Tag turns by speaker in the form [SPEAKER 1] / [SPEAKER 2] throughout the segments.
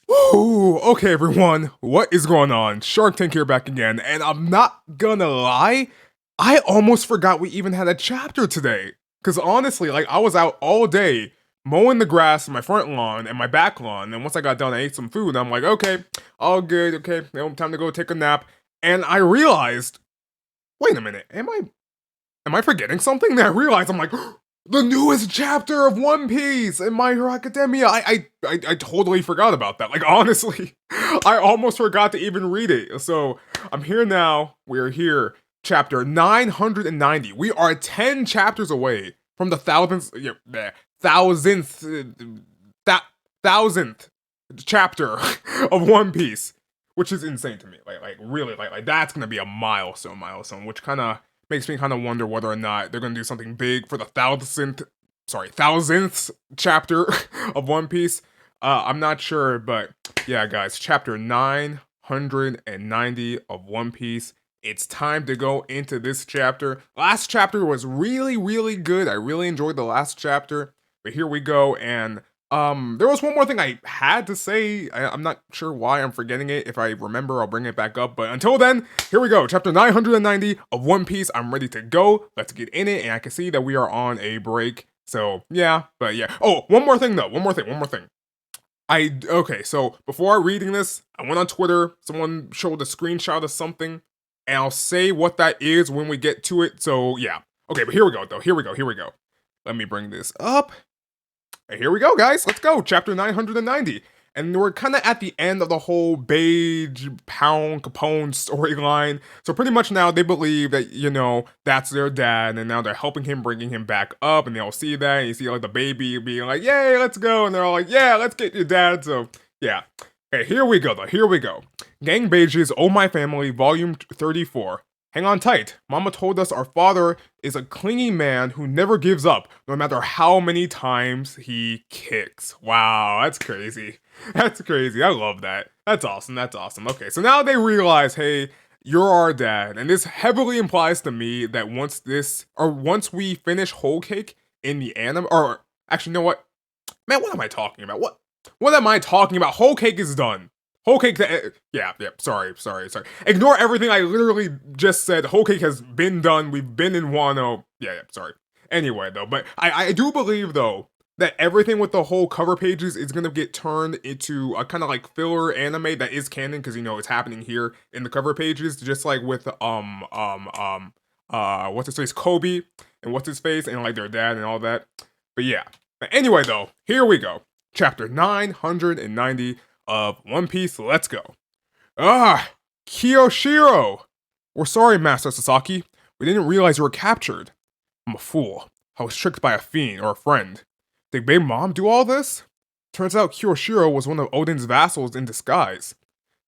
[SPEAKER 1] Ooh, okay, everyone, what is going on? Shark Tank here back again, and I'm not gonna lie, I almost forgot we even had a chapter today. Cause honestly, like I was out all day mowing the grass in my front lawn and my back lawn, and once I got done, I ate some food. And I'm like, okay, all good, okay, time to go take a nap. And I realized, wait a minute, am I forgetting something? Then I realized I'm like, the newest chapter of One Piece in My Hero Academia. I totally forgot about that. Like honestly, I almost forgot to even read it. So I'm here now. We're here, chapter 990. We are 10 chapters away from the thousandth, that thousandth chapter of One Piece, which is insane to me. Like really, like that's gonna be a milestone, which kind of makes me kind of wonder whether or not they're gonna do something big for the thousandth chapter of One Piece. I'm not sure, but yeah, guys, chapter 990 of One Piece. It's time to go into this chapter. Last chapter was really, really good. I really enjoyed the last chapter, but here we go. And there was one more thing I had to say. I'm not sure why I'm forgetting it. If I remember, I'll bring it back up. But until then, here we go. Chapter 990 of One Piece. I'm ready to go. Let's get in it. And I can see that we are on a break. So yeah, but yeah. Oh, one more thing though. One more thing. Okay, so before reading this, I went on Twitter. Someone showed a screenshot of something, and I'll say what that is when we get to it. So yeah. Okay, but here we go though. Here we go. Let me bring this up. And here we go, guys. Let's go. Chapter 990. And we're kind of at the end of the whole Beige, Pound, Capone storyline. So pretty much now they believe that, that's their dad. And now they're helping him, bringing him back up. And they all see that. And you see like the baby being like, yay, let's go. And they're all like, yeah, let's get your dad. So yeah. Okay, here we go though. Here we go. Gang Beige's Oh My Family, Volume 34. Hang on tight. Mama told us our father is a clingy man who never gives up, no matter how many times he kicks. Wow, that's crazy. That's crazy. I love that. That's awesome. Okay, so now they realize, hey, you're our dad. And this heavily implies to me that once we finish Whole Cake in the anime, or actually, you know what? Man, what am I talking about? What am I talking about? Whole Cake is done. Whole Cake, yeah, sorry. Ignore everything I literally just said. Whole Cake has been done. We've been in Wano. Yeah, sorry. Anyway, though, but I do believe, though, that everything with the whole cover pages is gonna get turned into a kind of like filler anime that is canon, because, it's happening here in the cover pages, just like with, what's his face, Kobe, and what's his face, and like their dad and all that. But yeah. But anyway, though, here we go. Chapter 990 of One Piece. Let's go. Kiyoshiro! We're sorry, Master Sasaki. We didn't realize you were captured. I'm a fool. I was tricked by a fiend or a friend. Did Baby Mom do all this? Turns out Kiyoshiro was one of Odin's vassals in disguise.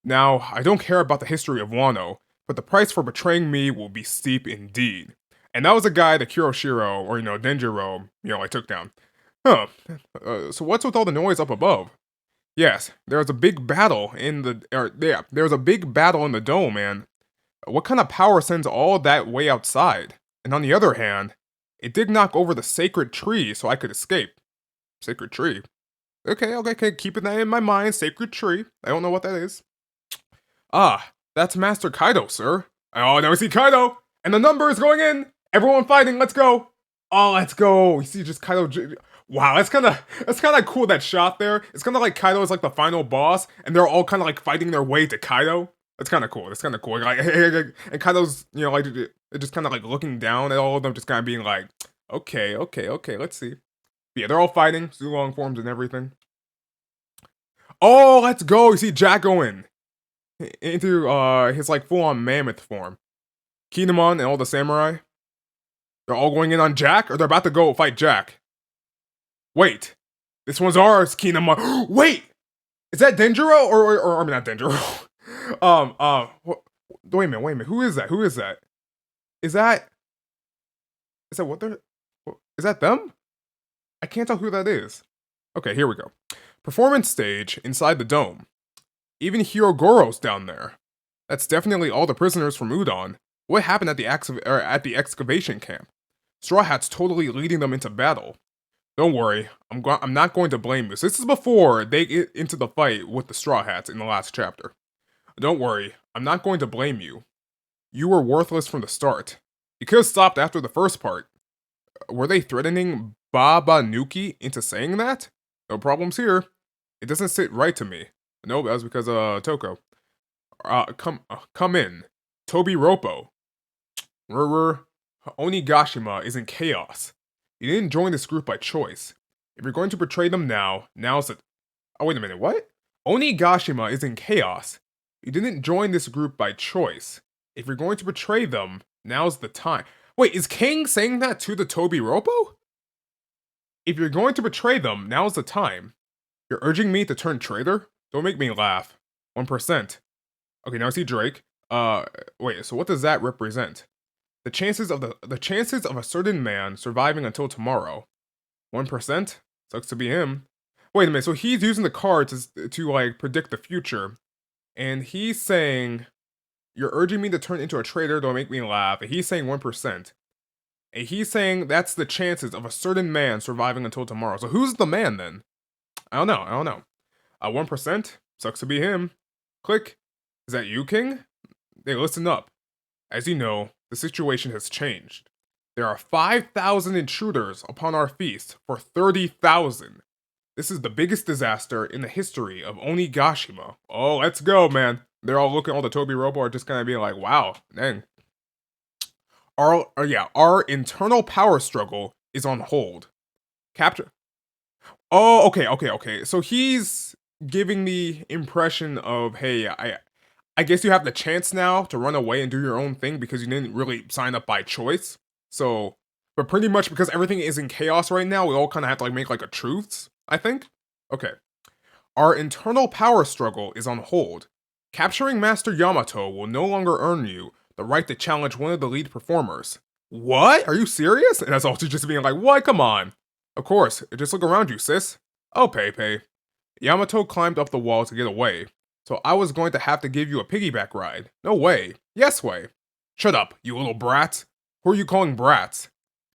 [SPEAKER 1] Now, I don't care about the history of Wano, but the price for betraying me will be steep indeed. And that was a guy that Kiyoshiro, or Denjiro, I took down. Huh. So what's with all the noise up above? Yes, there was a big battle in there was a big battle in the dome, man. What kind of power sends all that way outside? And on the other hand, it did knock over the sacred tree so I could escape. Sacred tree? Okay, keeping that in my mind, sacred tree. I don't know what that is. Ah, that's Master Kaido, sir. Oh, now we see Kaido! And the number is going in! Everyone fighting, let's go! Oh, let's go! You see just Kaido... Wow, that's kind of cool, that shot there. It's kind of like Kaido is like the final boss, and they're all kind of like fighting their way to Kaido. That's kind of cool. Like, and Kaido's, like just kind of like looking down at all of them, just kind of being like, okay, let's see. But yeah, they're all fighting, Zulong forms and everything. Oh, let's go! You see Jack going into his like full-on mammoth form. Kinemon and all the samurai. They're all going in on Jack, or they're about to go fight Jack. Wait, this one's ours, Kinemon. Wait, is that Denjiro or I mean not Denjiro? Wait a minute. Who is that? Is that what they're? Is that them? I can't tell who that is. Okay, here we go. Performance stage inside the dome. Even Hirogoro's down there. That's definitely all the prisoners from Udon. What happened at the excavation camp? Straw Hat's totally leading them into battle. Don't worry, I'm not going to blame you. So this is before they get into the fight with the Straw Hats in the last chapter. Don't worry, I'm not going to blame you. You were worthless from the start. You could have stopped after the first part. Were they threatening Baba Nuki into saying that? No problems here. It doesn't sit right to me. No, that was because Toko. Come in. Tobi Roppo. Onigashima is in chaos. You didn't join this group by choice. If you're going to betray them now, now's the... Oh, wait a minute, what? Onigashima is in chaos. You didn't join this group by choice. If you're going to betray them, now's the time. Wait, is King saying that to the Tobi Roppo? If you're going to betray them, now's the time. You're urging me to turn traitor? Don't make me laugh. 1%. Okay, now I see Drake. Wait, so what does that represent? The chances of a certain man surviving until tomorrow. 1%? Sucks to be him. Wait a minute, so he's using the card to like predict the future. And he's saying, you're urging me to turn into a traitor, don't make me laugh. And he's saying 1%. And he's saying that's the chances of a certain man surviving until tomorrow. So who's the man then? I don't know. 1%? Sucks to be him. Click. Is that you, King? Hey, listen up. As you know, the situation has changed. There are 5,000 intruders upon our feast for 30,000. This is the biggest disaster in the history of Onigashima. Oh, let's go, man. They're all looking, all the Tobi Roppo are just kind of being like, wow, dang. Our internal power struggle is on hold. Capture. Oh, okay. So he's giving the impression of, hey, I guess you have the chance now to run away and do your own thing because you didn't really sign up by choice. So, but pretty much because everything is in chaos right now, we all kind of have to like make like a truce, I think. Okay. Our internal power struggle is on hold. Capturing Master Yamato will no longer earn you the right to challenge one of the lead performers. What? Are you serious? And that's also just being like, what? Come on. Of course, just look around you, sis. Oh, Pei. Yamato climbed up the wall to get away, so I was going to have to give you a piggyback ride. No way. Yes way. Shut up, you little brats. Who are you calling brats?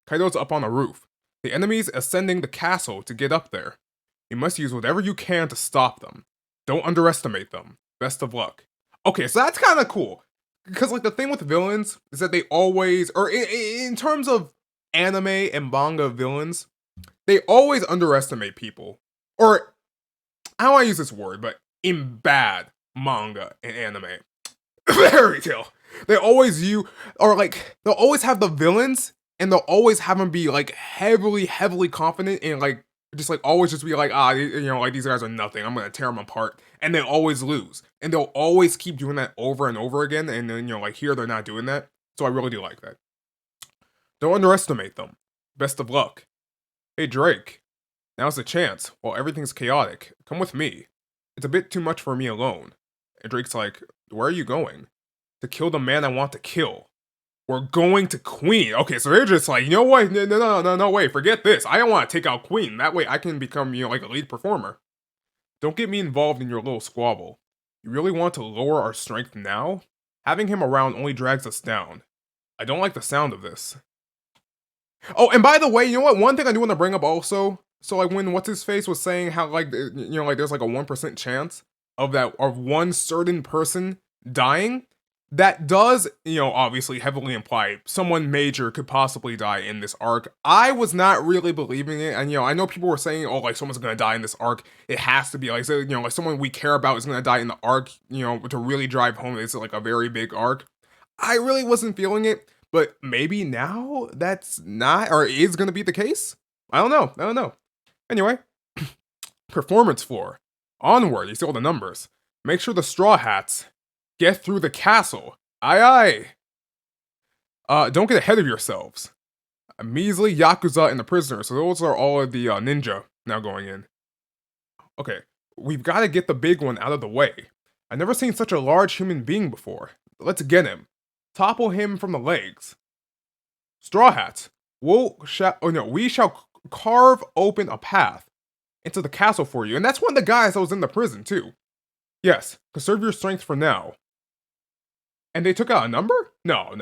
[SPEAKER 1] Kaido's up on the roof. The enemy's ascending the castle to get up there. You must use whatever you can to stop them. Don't underestimate them. Best of luck. Okay, so that's kind of cool. Because, like, the thing with villains is that they always, or in terms of anime and manga villains, they always underestimate people. Or, I don't want to use this word, but in bad manga and anime. Fairy tale. They always they'll always have the villains, and they'll always have them be, like, heavily confident and, like, just, like, always just be like, like, these guys are nothing. I'm gonna tear them apart. And they always lose. And they'll always keep doing that over and over again. And then, like, here they're not doing that. So I really do like that. Don't underestimate them. Best of luck. Hey, Drake. Now's the chance. While everything's chaotic, come with me. It's a bit too much for me alone. And Drake's like, where are you going? To kill the man I want to kill. We're going to Queen. Okay, so they're just like, you know what? No, wait, forget this. I don't want to take out Queen. That way I can become, like a lead performer. Don't get me involved in your little squabble. You really want to lower our strength now? Having him around only drags us down. I don't like the sound of this. Oh, and by the way, you know what? One thing I do want to bring up also. So, like, when What's-His-Face was saying how, like, like, there's, like, a 1% chance of one certain person dying, that does, obviously heavily imply someone major could possibly die in this arc. I was not really believing it, and, I know people were saying, oh, like, someone's gonna die in this arc. It has to be, like, so, like, someone we care about is gonna die in the arc, to really drive home it's, like, a very big arc. I really wasn't feeling it, but maybe now that's not, or is gonna be the case? I don't know. Anyway, performance floor. Onward, you see all the numbers. Make sure the Straw Hats get through the castle. Aye. Don't get ahead of yourselves. A measly Yakuza and the prisoners, so those are all of the ninja now going in. Okay, we've got to get the big one out of the way. I've never seen such a large human being before. Let's get him. Topple him from the legs. Straw Hats, we shall carve open a path into the castle for you. And that's one of the guys that was in the prison, too. Yes, conserve your strength for now. And they took out a number? No.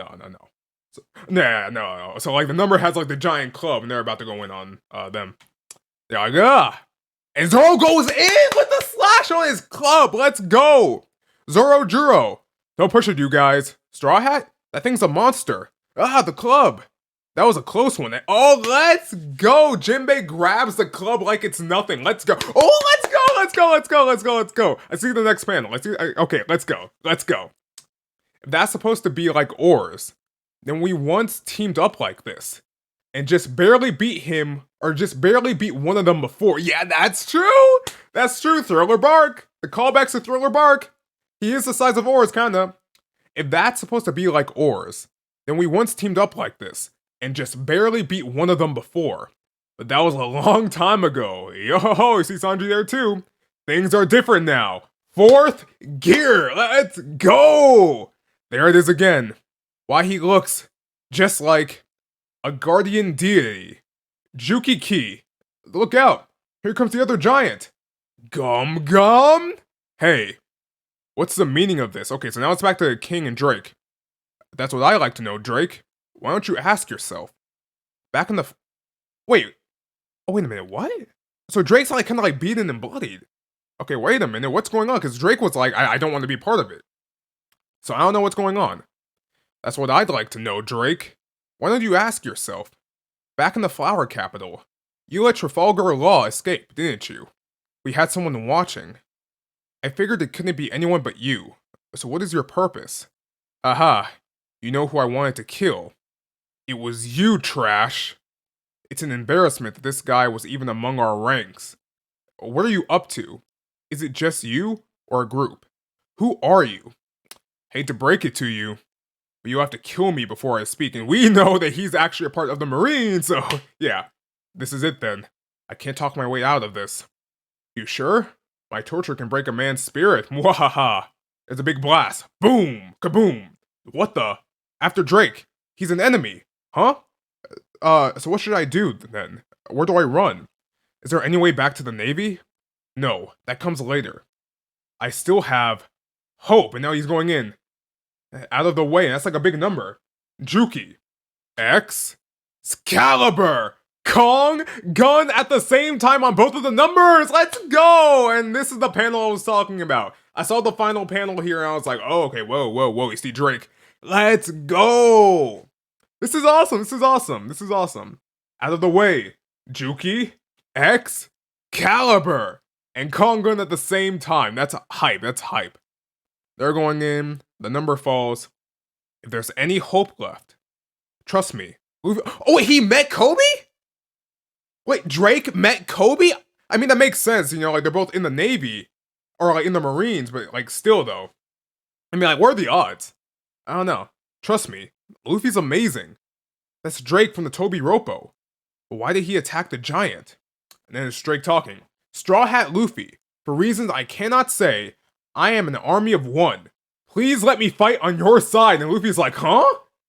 [SPEAKER 1] So, no. So, like, the number has, like, the giant club, and they're about to go in on them. They're like, ah. And Zoro goes in with the slash on his club. Let's go. Zoro Juro. Don't push it, you guys. Straw Hat? That thing's a monster. Ah, the club. That was a close one. Oh, let's go. Jinbei grabs the club like it's nothing. Let's go. Oh, let's go. Let's go. Let's go. Let's go. Let's go. I see the next panel. Okay, let's go. Let's go. If that's supposed to be like oars, then we once teamed up like this and just barely beat him or just barely beat one of them before. Yeah, that's true. That's true. Thriller Bark. The callbacks to Thriller Bark. He is the size of oars, kinda. If that's supposed to be like oars, then we once teamed up like this and just barely beat one of them before. But that was a long time ago. Yo, you see Sanji there too. Things are different now. Fourth gear. Let's go. There it is again. Why he looks just like a guardian deity. Juki Ki. Look out. Here comes the other giant. Gum Gum? Hey, what's the meaning of this? Okay, so now it's back to King and Drake. That's what I like to know, Drake. Why don't you ask yourself? Back in the... Wait. Oh, wait a minute, what? So Drake's like kind of like beaten and bloodied. Okay, wait a minute, what's going on? Because Drake was like, I don't want to be part of it. So I don't know what's going on. That's what I'd like to know, Drake. Why don't you ask yourself? Back in the Flower Capital, you let Trafalgar Law escape, didn't you? We had someone watching. I figured it couldn't be anyone but you. So what is your purpose? Aha, you know who I wanted to kill. It was you, Trash. It's an embarrassment that this guy was even among our ranks. What are you up to? Is it just you or a group? Who are you? Hate to break it to you, but you have to kill me before I speak, and we know that he's actually a part of the Marines, so yeah, this is it then. I can't talk my way out of this. You sure? My torture can break a man's spirit. Mwahaha. It's a big blast. Boom! Kaboom! What the? After Drake. He's an enemy. Huh? So what should I do then? Where do I run? Is there any way back to the Navy? No, that comes later. I still have hope, and now he's going in. Out of the way, and that's like a big number. Juki. X. Excalibur! Kong gun at the same time on both of the numbers. Let's go. And this is the panel I was talking about. I saw the final panel here and I was like, oh, okay, whoa, you see Drake. Let's go. This is awesome. This is awesome. This is awesome. Out of the way. Juki, X, Caliber, and Kong gun at the same time. That's hype. That's hype. They're going in. The number falls. If there's any hope left, trust me. Oh, wait, he met Kobe? Wait, Drake met Kobe? I mean, that makes sense, you know, like, they're both in the Navy, or, like, in the Marines, but, like, still, though. I mean, like, what are the odds? I don't know. Trust me, Luffy's amazing. That's Drake from the Toby Roppo. But why did he attack the giant? And then it's Drake talking. Straw Hat Luffy, for reasons I cannot say, I am an army of one. Please let me fight on your side. And Luffy's like, huh?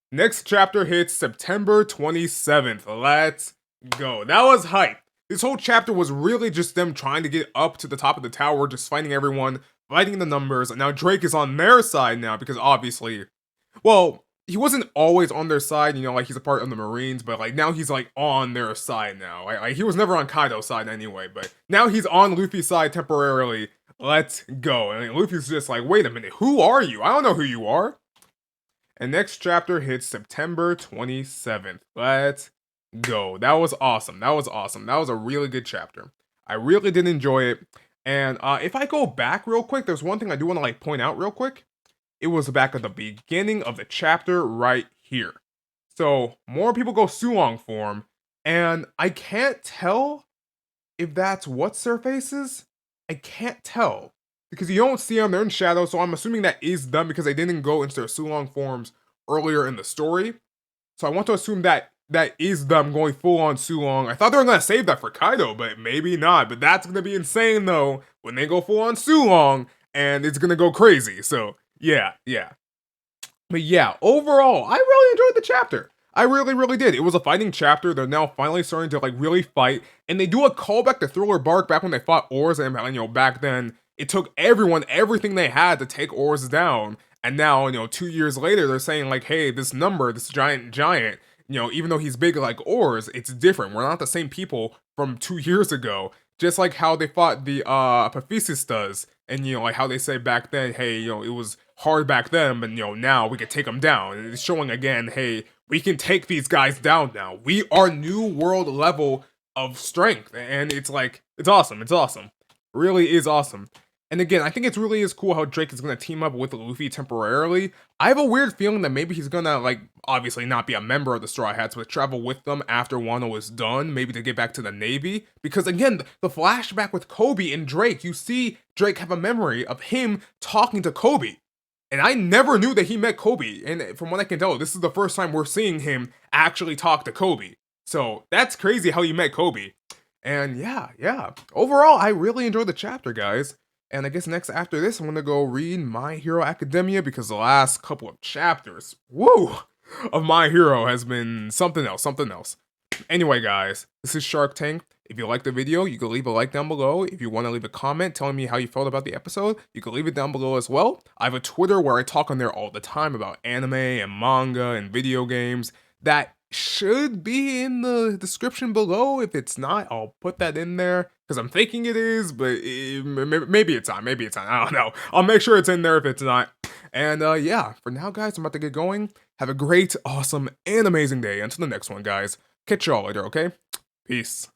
[SPEAKER 1] Next chapter hits September 27th. Let's go. That was hype. This whole chapter was really just them trying to get up to the top of the tower, just fighting everyone, fighting the numbers, and now Drake is on their side now, because obviously, well, he wasn't always on their side, you know, like he's a part of the Marines, but like now he's like on their side now. Like he was never on Kaido's side anyway, but now he's on Luffy's side temporarily. Let's go. And Luffy's just like, wait a minute, who are you? I don't know who you are. And next chapter hits September 27th. Let's go. That was awesome. That was awesome. That was a really good chapter. I really did enjoy it. And if I go back real quick, there's one thing I do want to like point out real quick. It was back at the beginning of the chapter right here. So more people go Sulong form, and I can't tell if that's what's their faces. I can't tell because you don't see them. They're in shadow, so I'm assuming that is them because they didn't go into their Sulong forms earlier in the story. So I want to assume that that is them going full on Sulong. I thought they were gonna save that for Kaido, but maybe not. But that's gonna be insane though when they go full on Sulong, and it's gonna go crazy. So yeah. But yeah, overall, I really enjoyed the chapter. I really did. It was a fighting chapter. They're now finally starting to like really fight, and they do a callback to Thriller Bark back when they fought Oars, and you know back then it took everyone everything they had to take Oars down, and now 2 years later they're saying like, hey, this giant even though he's big like Oars, it's different. We're not the same people from 2 years ago. Just like how they fought the Paphistas, and like how they say back then, hey, it was hard back then, but now we can take them down. And it's showing again, hey, we can take these guys down now. We are new world level of strength, and it's like it's awesome. It's awesome. Really is awesome. And again, I think it's really is cool how Drake is gonna team up with Luffy temporarily. I have a weird feeling that maybe he's gonna like obviously not be a member of the Straw Hats, but travel with them after Wano is done, maybe to get back to the Navy. Because again, the flashback with Kobe and Drake, you see Drake have a memory of him talking to Kobe. And I never knew that he met Kobe. And from what I can tell, this is the first time we're seeing him actually talk to Kobe. So that's crazy how he met Kobe. And yeah. Overall, I really enjoyed the chapter, guys. And I guess next after this, I'm gonna go read My Hero Academia because the last couple of chapters, woo, of My Hero has been something else, something else. Anyway, guys, this is Shark Tank. If you liked the video, you can leave a like down below. If you want to leave a comment telling me how you felt about the episode, you can leave it down below as well. I have a Twitter where I talk on there all the time about anime and manga and video games. That should be in the description below. If it's not, I'll put that in there because I'm thinking it is, but maybe it's not. Maybe it's not. I don't know. I'll make sure it's in there if it's not. And yeah, for now, guys, I'm about to get going. Have a great, awesome, and amazing day. Until the next one, guys. Catch y'all later, okay? Peace.